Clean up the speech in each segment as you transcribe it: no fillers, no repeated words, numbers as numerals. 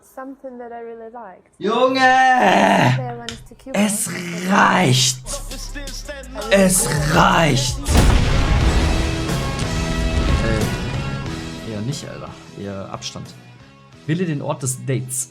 something that I really liked. Junge! There went to Cuba. Es reicht! Es reicht! Eher nicht, Alter. Eher Abstand. Wähle den Ort des Dates.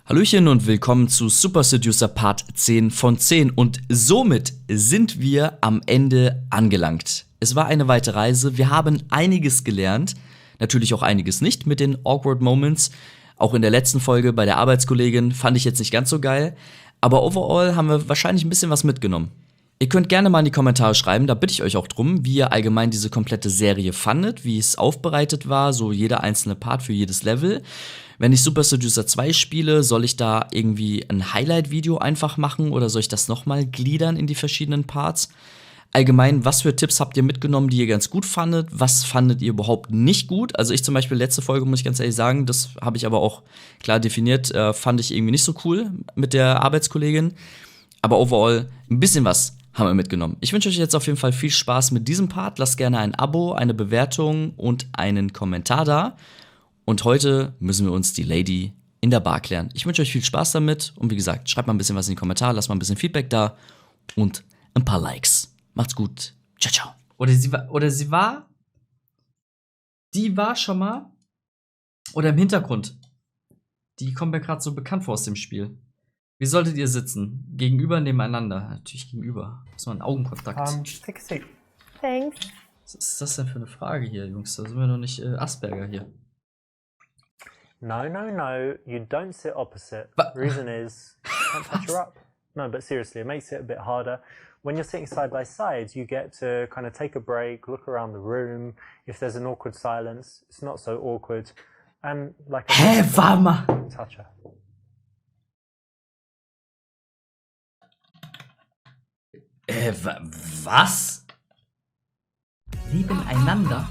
Hallöchen und willkommen zu Super Seducer Part 10 von 10 und somit sind wir am Ende angelangt. Es war eine weite Reise, wir haben einiges gelernt, natürlich auch einiges nicht mit den Awkward Moments. Auch in der letzten Folge bei der Arbeitskollegin fand ich jetzt nicht ganz so geil, aber overall haben wir wahrscheinlich ein bisschen was mitgenommen. Ihr könnt gerne mal in die Kommentare schreiben, da bitte ich euch auch drum, wie ihr allgemein diese komplette Serie fandet, wie es aufbereitet war, so jeder einzelne Part für jedes Level. Wenn ich Super Seducer 2 spiele, soll ich da irgendwie ein Highlight-Video einfach machen oder soll ich das nochmal gliedern in die verschiedenen Parts? Allgemein, was für Tipps habt ihr mitgenommen, die ihr ganz gut fandet? Was fandet ihr überhaupt nicht gut? Also ich zum Beispiel, letzte Folge, muss ich ganz ehrlich sagen, das habe ich aber auch klar definiert, fand ich irgendwie nicht so cool mit der Arbeitskollegin. Aber overall, ein bisschen was haben wir mitgenommen. Ich wünsche euch jetzt auf jeden Fall viel Spaß mit diesem Part. Lasst gerne ein Abo, eine Bewertung und einen Kommentar da. Und heute müssen wir uns die Lady in der Bar klären. Ich wünsche euch viel Spaß damit. Und wie gesagt, schreibt mal ein bisschen was in die Kommentare, lasst mal ein bisschen Feedback da und ein paar Likes. Macht's gut. Ciao, ciao. Die war schon mal. Oder im Hintergrund. Die kommt mir gerade so bekannt vor aus dem Spiel. Wie solltet ihr sitzen? Gegenüber, nebeneinander. Natürlich gegenüber. Muss man einen Augenkontakt. Take a seat. Thanks. Was ist das denn für eine Frage hier, Jungs? Da sind wir noch nicht Asperger hier. No, you don't sit opposite. Reason is, you can't touch her up. No, but seriously, it makes it a bit harder. When you're sitting side by side, you get to kind of take a break, look around the room. If there's an awkward silence, it's not so awkward. And like Hä, warte mal. touch her. Was? Nebeneinander?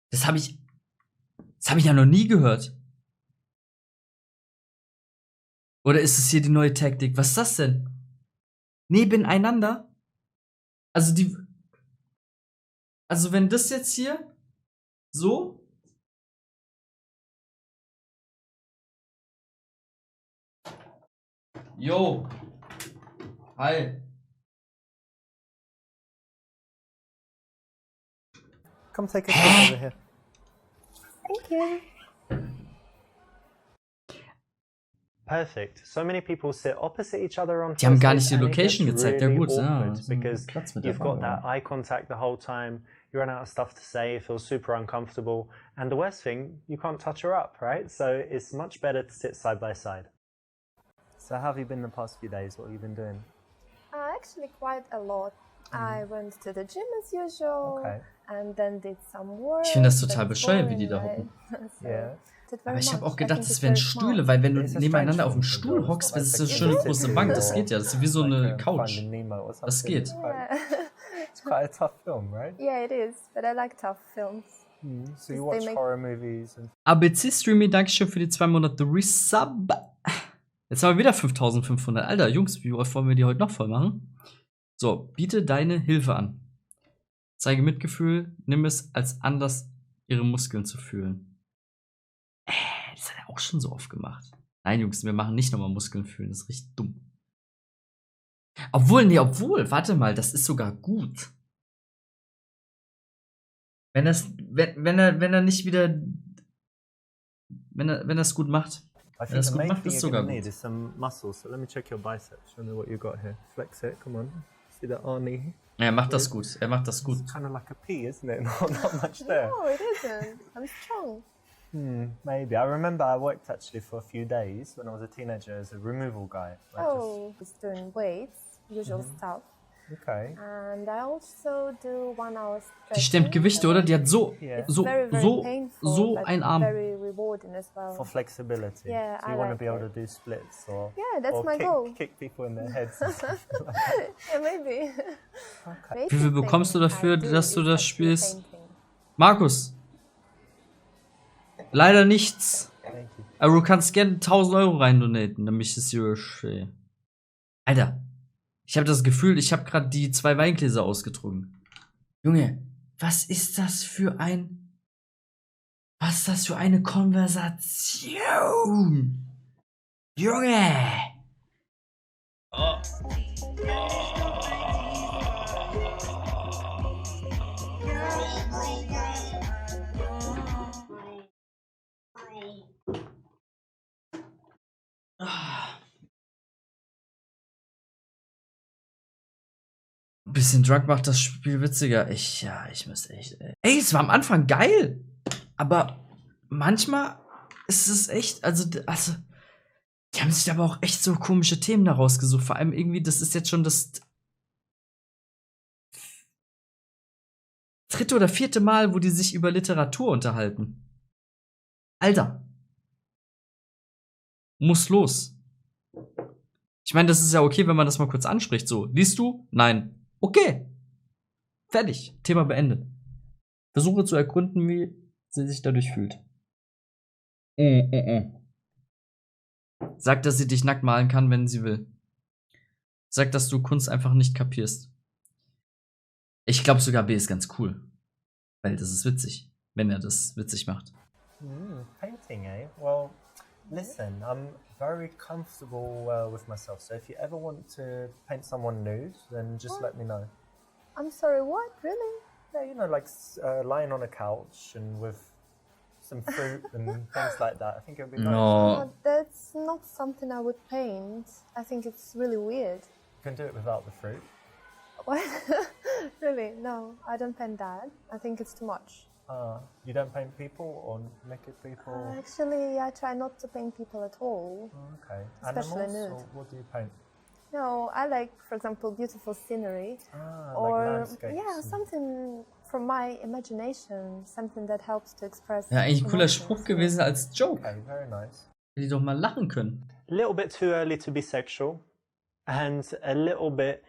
Das habe ich ja noch nie gehört. Oder ist es hier die neue Taktik? Was ist das denn? Nebeneinander? Also wenn das jetzt hier so. Yo. Hi. Come take a seat over here. Thank you. Perfect. So many people sit opposite each other on Die haben gar first nicht die dates, and it Location gets gezeigt. Ja really gut, ja. awkward because Platz mit der you've got Kamera. that eye contact the whole time. You run out of stuff to say. It feels super uncomfortable. And the worst thing, you can't touch her up, right? So it's much better to sit side by side. So how have you been the past few days? What have you been doing? Actually, quite a lot. I went to the gym as usual, Okay. and then did some work. Ich finde das total That's bescheuert, wie die boring, da hocken. right? So, Yeah. did very Aber ich habe much. auch I gedacht, think das it's wären very Stühle, smart. weil wenn du It's a nebeneinander auf dem strange Stuhl feeling. hockst, das ist eine It's schöne like große a Bank, das or geht ja, das ist wie so eine Couch. Finding Nemo or Das something. geht. Yeah. It's quite a tough film, right? Yeah, it is, but I like tough films. So you They watch make- horror movies and ABC Streamy, Dankeschön für die 2 Monate Resub. Jetzt haben wir wieder 5500. Alter, Jungs, wie oft wollen wir die heute noch voll machen? So, biete deine Hilfe an. Zeige Mitgefühl, nimm es als Anlass, ihre Muskeln zu fühlen. Das hat er auch schon so oft gemacht. Nein, Jungs, wir machen nicht nochmal Muskeln fühlen, das ist richtig dumm. Obwohl, warte mal, das ist sogar gut. Wenn er nicht wieder, wenn er es gut macht. I Ja, think das the gut main macht, thing ist you're sogar gonna need gut. is some muscles. So let me check your biceps. Show me what you got here. Flex it. Come on. See that Arnie? Er macht das gut, er macht das gut. It's kind of like a P, isn't it? Not much there. No, it isn't. I'm strong. Maybe. I remember I worked actually for a few days when I was a teenager as a removal guy. Like Oh, just doing weights, usual stuff. Okay. And I also do 1 hour stretching. Die stemmt Gewichte, oder? Die hat so Very, very painful, so but ein Arm. very rewarding as well. For flexibility. Yeah, so you I want to like be able it. to do splits or Yeah, that's or my goal. kick people in their heads. Yeah, maybe. Okay. Wie viel bekommst du dafür, dass du das spielst? Painting. Markus. Leider nichts. Thank you. Aber du kannst gerne 1000 Euro rein donaten, damit ich das hier schön. Alter. Ich habe das Gefühl, ich habe gerade die 2 Weingläser ausgetrunken. Junge, was ist das für ein Was ist das für eine Konversation? Junge! Oh. Ein bisschen Drug macht das Spiel witziger. Ich müsste echt, ey. Ey, es war am Anfang geil. Aber manchmal ist es echt, also, die haben sich aber auch echt so komische Themen daraus gesucht. Vor allem irgendwie, das ist jetzt schon das dritte oder vierte Mal, wo die sich über Literatur unterhalten. Alter. Muss los. Ich meine, das ist ja okay, wenn man das mal kurz anspricht. So, liest du? Nein. Okay. Fertig. Thema beendet. Versuche zu ergründen, wie sie sich dadurch fühlt. Sag, dass sie dich nackt malen kann, wenn sie will. Sag, dass du Kunst einfach nicht kapierst. Ich glaube sogar B ist ganz cool. Weil das ist witzig, wenn er das witzig macht. Painting, eh? Well, listen, I'm very comfortable with myself. So if you ever want to paint someone nude, then just let me know. I'm sorry, what? Really? Yeah, you know, like lying on a couch and with some fruit and things like that. I think it would be nice. No. That's not something I would paint. I think it's really weird. You can do it without the fruit. What? Really? No, I don't paint that. I think it's too much. You don't paint people or naked people? Actually, I try not to paint people at all. Okay. Especially Animals, nude. or what do you paint? No, I like, for example, beautiful scenery. Like landscapes. Yeah, something from my imagination, something that helps to express. Ja, eigentlich ein cooler emotions. Spruch gewesen als Joke. Okay, very nice. Hätte die doch mal lachen können. A little bit too early to be sexual, and a little bit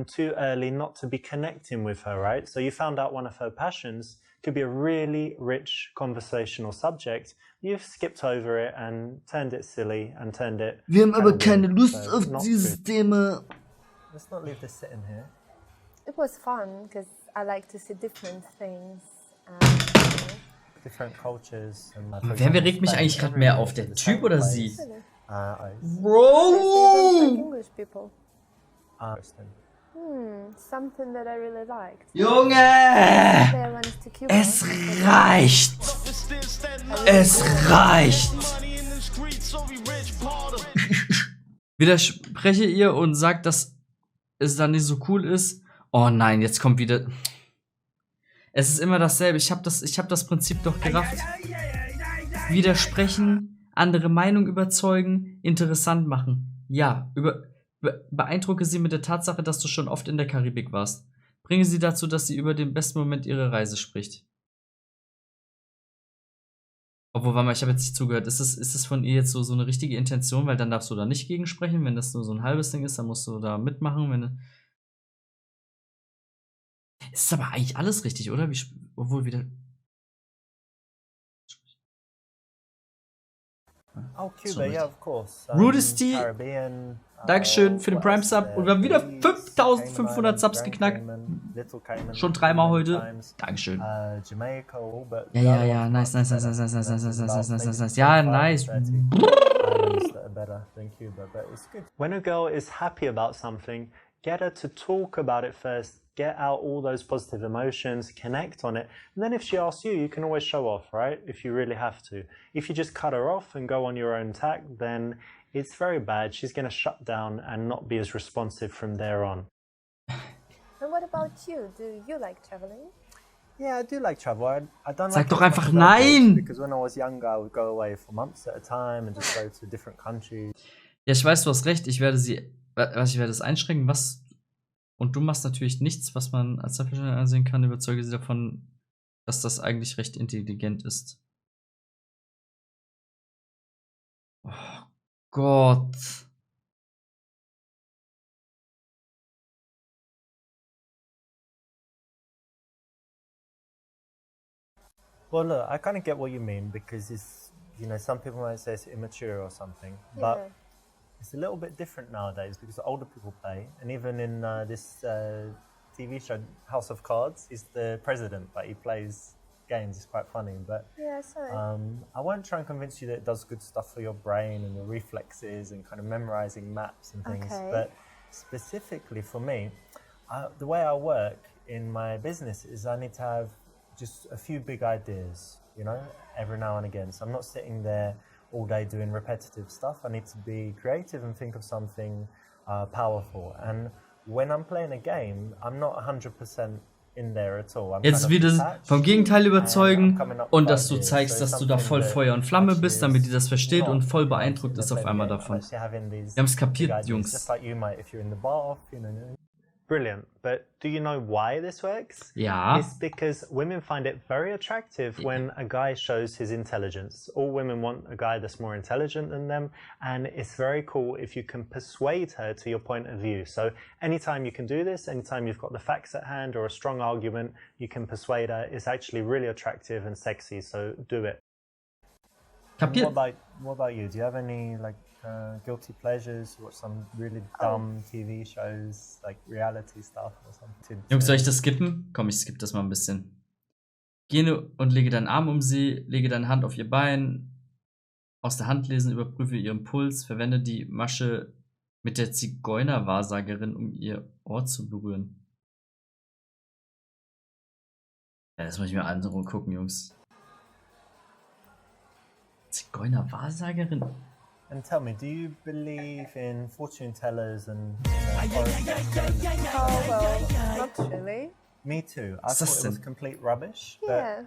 too early not to be connecting with her, right? So you found out one of her passions could be a really rich conversational subject. You've skipped over it and turned it silly and turned it. Wir haben aber keine Lust so auf not dieses good. Thema. Let's not leave this sitting here. It was fun because I like to see different things. Different cultures. And, Wer regt mich eigentlich gerade mehr auf, der Typ oder sie? Really? Bro! Like English people. Interesting. Something that I really liked. Junge! They went to Cuba. Es reicht! Es reicht! Widerspreche ihr und sagt, dass es dann nicht so cool ist. Oh nein, jetzt kommt wieder. Es ist immer dasselbe. Ich hab das Prinzip doch gerafft. Widersprechen, andere Meinung überzeugen, interessant machen. Ja, beeindrucke sie mit der Tatsache, dass du schon oft in der Karibik warst. Bringe sie dazu, dass sie über den besten Moment ihrer Reise spricht. Obwohl, warte mal, ich habe jetzt nicht zugehört. Ist es von ihr jetzt so eine richtige Intention? Weil dann darfst du da nicht gegensprechen. Wenn das nur so ein halbes Ding ist, dann musst du da mitmachen. Es ist aber eigentlich alles richtig, oder? Obwohl wieder. Oh, Cuba, yeah, of course. Rudesty, Caribbean. Dankeschön für den Prime Sub. Und wir haben wieder 5500 Subs geknackt. Schon dreimal heute. Dankeschön. Ja, nice. Ja, nice. When a girl is happy about something, get her to talk about it first. Get out all those positive emotions, connect on it. And then if she asks you, you can always show off, right? If you really have to. If you just cut her off and go on your own tack, then it's very bad. She's going to shut down and not be as responsive from there on. And what about you? Do you like traveling? Yeah, I do like travel. I don't Sag like doch it as einfach much as I did, nein! because when I was younger, I would go away for months at a time and just go to different countries. Ja, ich weiß, du hast recht. Ich werde es einschränken, was. Und du machst natürlich nichts, was man als Selbstständiger ansehen kann. Überzeuge sie davon, dass das eigentlich recht intelligent ist. Oh Gott. Well, look, I kind of get what you mean, because it's, you know, some people might say it's immature or something, but it's a little bit different nowadays because older people play, and even in this TV show, House of Cards, he's the president, but he plays games. It's quite funny, but Yeah, sorry. I won't try and convince you that it does good stuff for your brain and your reflexes and kind of memorizing maps and things. Okay. But specifically for me, the way I work in my business is I need to have just a few big ideas, you know, every now and again. So I'm not sitting there all day doing repetitive stuff. I need to be creative and think of something powerful. And when I'm playing a game, I'm not 100% in there at all. I'm Jetzt kind of wieder detached, vom Gegenteil and I'm überzeugen coming up und with dass du ideas. zeigst, So dass du da voll something Feuer und that Flamme actually bist, damit die das is versteht not und voll in beeindruckt the ist auf playing einmal game. davon. I'm actually having these Wir haben es big kapiert, ideas, Jungs. just like you might if you're in the bar, you know. Brilliant. But do you know why this works? Ja. It's because women find it very attractive when a guy shows his intelligence. All women want a guy that's more intelligent than them, and it's very cool if you can persuade her to your point of view. So anytime you can do this, anytime you've got the facts at hand or a strong argument, you can persuade her. It's actually really attractive and sexy, so do it. Kapiert? What about you? Do you have any guilty pleasures? You watch some really dumb TV shows, like reality stuff or something? Jungs, soll ich das skippen? Komm, ich skippe das mal ein bisschen. Gehe und lege deinen Arm um sie, lege deine Hand auf ihr Bein, aus der Hand lesen, überprüfe ihren Puls, verwende die Masche mit der Zigeunerwahrsagerin, um ihr Ohr zu berühren. Ja, das muss ich mir angucken, Jungs. Zigeunerwahrsagerin? And tell me, do you believe in fortune tellers and Oh, well, not really. Me too. I thought it was complete rubbish. Yeah. But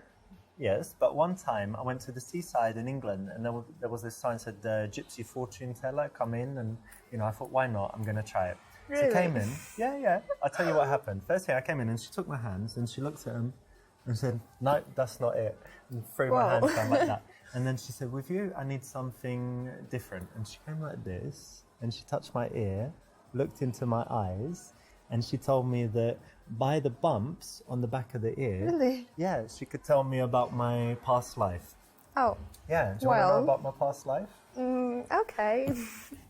yes, but one time I went to the seaside in England, and there was this sign that said the gypsy fortune teller come in, and I thought, why not? I'm going to try it. Really? She came in. Yeah. I'll tell you what happened. First thing, I came in and she took my hands and she looked at them and said, no, that's not it. And threw my Whoa. hands down like that. And then she said, with you, I need something different. And she came like this, and she touched my ear, looked into my eyes, and she told me that by the bumps on the back of the ear, Really? yeah, she could tell me about my past life. Oh, Yeah, do you want to Well. know about my past life? okay.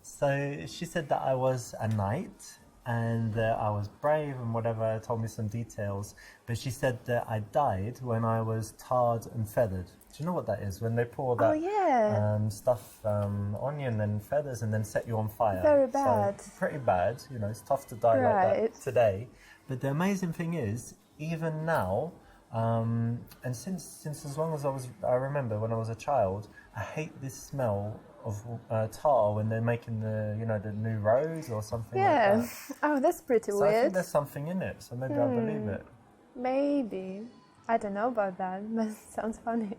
So she said that I was a knight and that I was brave and whatever, told me some details. But she said that I died when I was tarred and feathered. Do you know what that is? When they pour that Oh, yeah. stuff, onion and feathers, and then set you on fire. Very So, bad. pretty bad. It's tough to die like Right. that today. But the amazing thing is, even now, and since as long as I remember when I was a child, I hate this smell of tar when they're making the new rose or something Yeah. like that. Oh, that's pretty So I think weird. there's something in it. So maybe I believe it. Maybe. I don't know about that, but it sounds funny.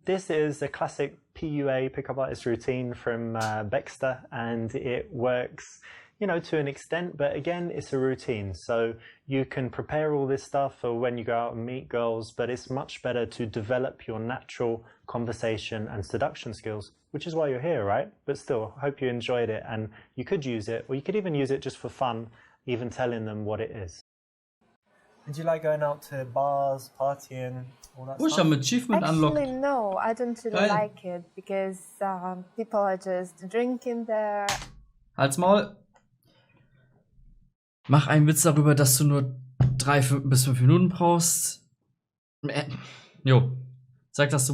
This is a classic PUA, pickup artist routine from LETZTE, and it works, to an extent, but again, it's a routine. So you can prepare all this stuff for when you go out and meet girls, but it's much better to develop your natural conversation and seduction skills, which is why you're here, right? But still, hope you enjoyed it, and you could use it, or you could even use it just for fun, even telling them what it is. And do you like going out to bars, partying, all that Oh, ich stuff? habe Achievement unlocked. Actually, no, I don't really Geil. like it because people are just drinking there. Halt's Maul. Mach einen Witz darüber, dass du nur 3 bis 5 Minuten brauchst. Jo. Sag, dass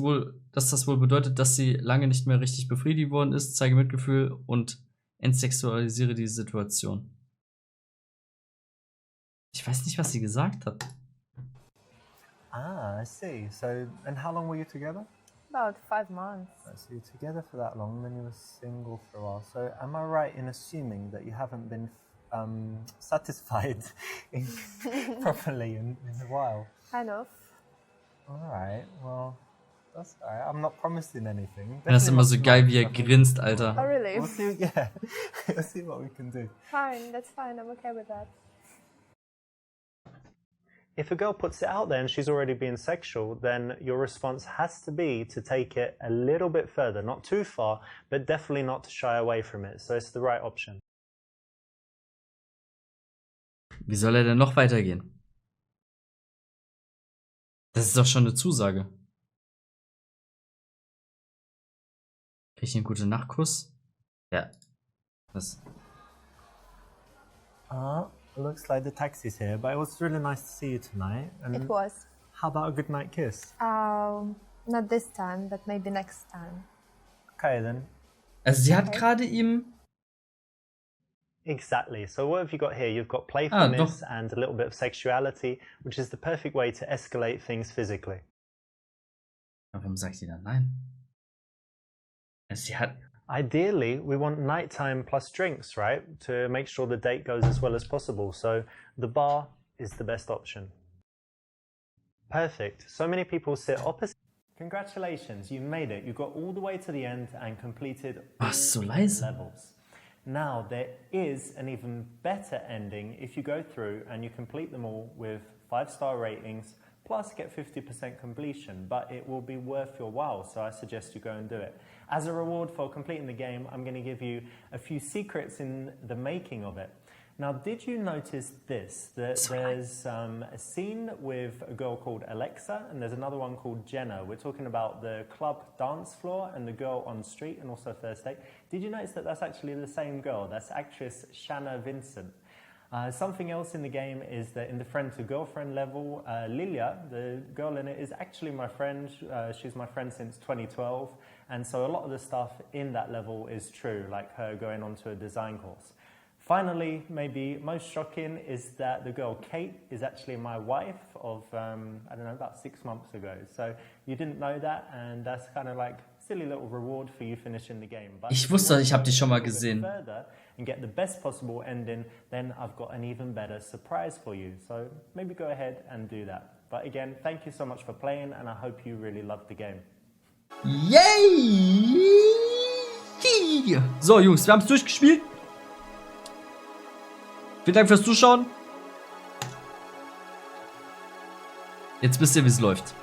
das wohl bedeutet, dass sie lange nicht mehr richtig befriedigt worden ist. Zeige Mitgefühl und entsexualisiere die Situation. Ich weiß nicht, was sie gesagt hat. Ah, I see. So, and how long were you together? About 5 months. So you're together for that long, and then you were single for a while. So am I right in assuming that you haven't been satisfied properly in a while? Kind of. All right, well, that's all right. I'm not promising anything. Das ist immer so geil, wie er Definitely grinst, Oh, Alter. really? We'll see, yeah. We'll see what we can do. Fine, that's fine. I'm okay with that. If a girl puts it out there and she's already being sexual, then your response has to be to take it a little bit further. Not too far, but definitely not to shy away from it. So it's the right option. Wie soll er denn noch weitergehen? Das ist doch schon eine Zusage. Krieg ich einen gute Nachtkuss? Ja. Was? Looks like the taxi's here, but it was really nice to see you tonight. And It was. How about a goodnight kiss? Not this time, but maybe next time. Okay then. Also sie hat gerade ihm... Exactly. So what have you got here? You've got doch. playfulness and a little bit of sexuality, which is the perfect way to escalate things physically. Warum sagt sie dann nein? Also sie hat... Ideally, we want nighttime plus drinks, right? To make sure the date goes as well as possible. So the bar is the best option. Perfect. So many people sit opposite. Congratulations, you made it. You got all the way to the end and completed all so leise. levels. Now, there is an even better ending if you go through and you complete them all with 5-star ratings, plus get 50% completion, but it will be worth your while, so I suggest you go and do it. As a reward for completing the game, I'm going to give you a few secrets in the making of it. Now, did you notice this? That there's a scene with a girl called Alexa, and there's another one called Jenna. We're talking about the club dance floor and the girl on street and also first date. Did you notice that that's actually the same girl? That's actress Shanna Vincent. Something else in the game is that in the friend to girlfriend level, Lilia, the girl in it, is actually my friend. She's my friend since 2012. And so a lot of the stuff in that level is true, like her going on to a design course. Finally, maybe most shocking is that the girl Kate is actually my wife of, I don't know, about 6 months ago. So you didn't know that, and that's kind of like a silly little reward for you finishing the game. But Ich wusste, ich habe die schon mal gesehen. And get the best possible ending, then I've got an even better surprise for you. So maybe go ahead and do that. But again, thank you so much for playing, and I hope you really loved the game. Yay! So, Jungs, wir haben es durchgespielt. Vielen Dank fürs Zuschauen. Jetzt wisst ihr, wie es läuft.